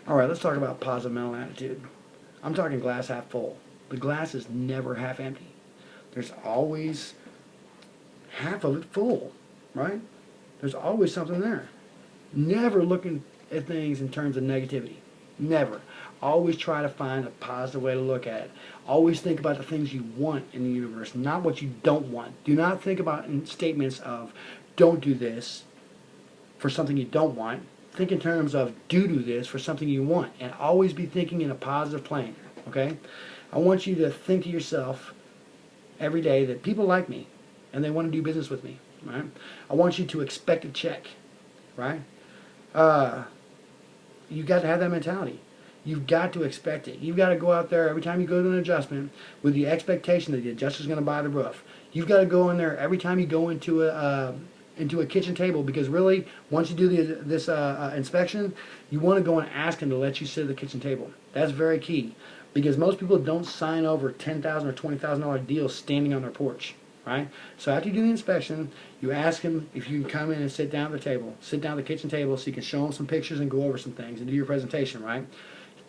All right, let's talk about positive mental attitude. I'm talking glass half full. The glass is never half empty. There's always half of it full, right? There's always something there. Never looking at things in terms of negativity. Never. Always try to find a positive way to look at it. Always think about the things you want in the universe, not what you don't want. Do not think about in statements of don't do this for something you don't want. Think in terms of do this for something you want, and always be thinking in a positive plane. Okay? I want you to think to yourself every day that people like me and they want to do business with me. Right? I want you to expect a check. Right? You've got to have that mentality. You've got to expect it. You've got to go out there every time you go to an adjustment with the expectation that the adjuster's going to buy the roof. You've got to go in there every time you go into a kitchen table, because really, once you do this inspection, you want to go and ask him to let you sit at the kitchen table. That's very key, because most people don't sign over $10,000 or $20,000 deals standing on their porch. Right? So after you do the inspection, you ask him if you can come in and sit down at the table. Sit down at the kitchen table so you can show them some pictures and go over some things and do your presentation, right?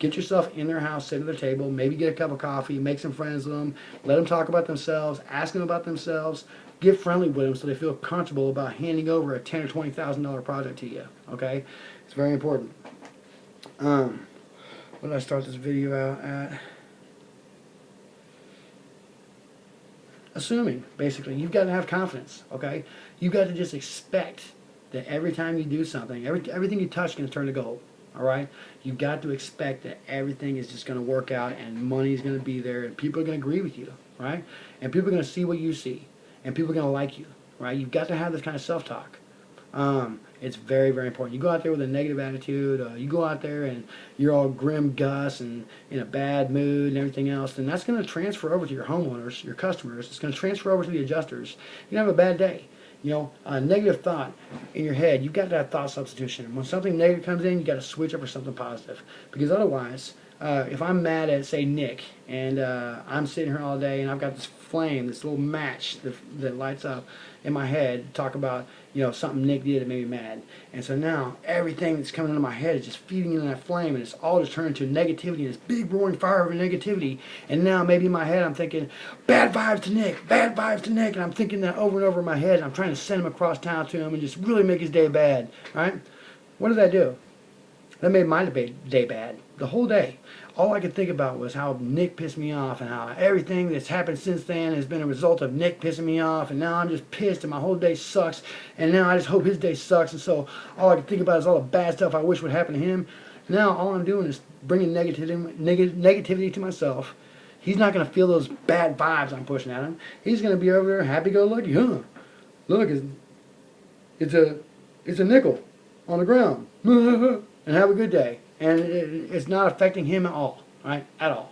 Get yourself in their house, sit at their table, maybe get a cup of coffee, make some friends with them, let them talk about themselves, ask them about themselves, get friendly with them so they feel comfortable about handing over a $10,000 or $20,000 project to you, okay? It's very important. What did I start this video out at? Assuming, basically. You've got to have confidence, okay? You've got to just expect that every time you do something, everything you touch is going to turn to gold, all right? You've got to expect that everything is just going to work out and money is going to be there and people are going to agree with you, right? And people are going to see what you see and people are going to like you, right? You've got to have this kind of self-talk. It's very, very important. You go out there with a negative attitude, you go out there and you're all grim Gus and in a bad mood and everything else, then that's going to transfer over to your homeowners, your customers. It's going to transfer over to the adjusters. You're going to have a bad day. You know, a negative thought in your head, you've got to have thought substitution. When something negative comes in, you've got to switch up for something positive. Because otherwise, if I'm mad at, say, Nick, and I'm sitting here all day and I've got this flame, this little match that lights up in my head, talk about, you know, something Nick did that made me mad. And so now everything that's coming into my head is just feeding into that flame, and it's all just turned into negativity, and this big roaring fire of negativity. And now maybe in my head I'm thinking, bad vibes to Nick, bad vibes to Nick, and I'm thinking that over and over in my head, and I'm trying to send him across town to him and just really make his day bad, right? What did that do? That made my day bad. The whole day. All I could think about was how Nick pissed me off and how everything that's happened since then has been a result of Nick pissing me off, and now I'm just pissed and my whole day sucks, and now I just hope his day sucks, and so all I can think about is all the bad stuff I wish would happen to him. Now all I'm doing is bringing negativity to myself. He's not going to feel those bad vibes I'm pushing at him. He's going to be over there happy-go-lucky. Huh? Look, it's a nickel on the ground. And have a good day. And it's not affecting him at all, right? At all.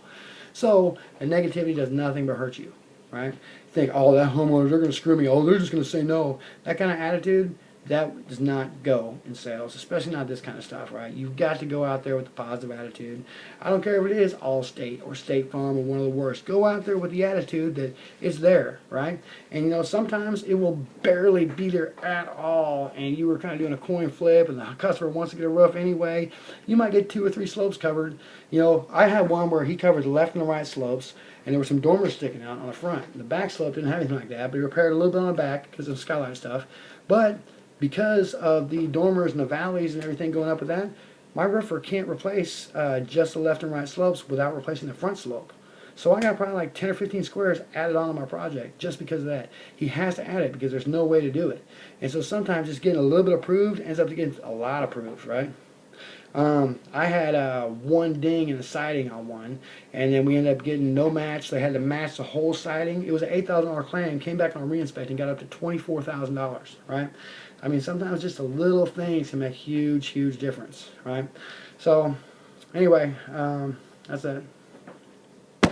So, and negativity does nothing but hurt you, right? You think, oh, that homeowners, they're going to screw me. Oh, they're just going to say no. That kind of attitude, that does not go in sales, especially not this kind of stuff, right? You've got to go out there with a positive attitude. I don't care if it is Allstate or State Farm or one of the worst. Go out there with the attitude that it's there, right? And, you know, sometimes it will barely be there at all, and you were kind of doing a coin flip, and the customer wants to get a roof anyway. You might get 2 or 3 slopes covered. You know, I had one where he covered the left and the right slopes, and there were some dormers sticking out on the front. The back slope didn't have anything like that, but he repaired a little bit on the back because of skylight stuff. But because of the dormers and the valleys and everything going up with that, my roofer can't replace just the left and right slopes without replacing the front slope. So I got probably like 10 or 15 squares added on to my project just because of that. He has to add it because there's no way to do it. And so sometimes just getting a little bit approved ends up getting a lot approved, right? I had one ding in the siding on one, and then we ended up getting no match. They had to match the whole siding. It was an $8,000 claim. Came back on re-inspect and got up to $24,000, right? I mean, sometimes just a little things can make huge, huge difference, right? So, anyway, that's it.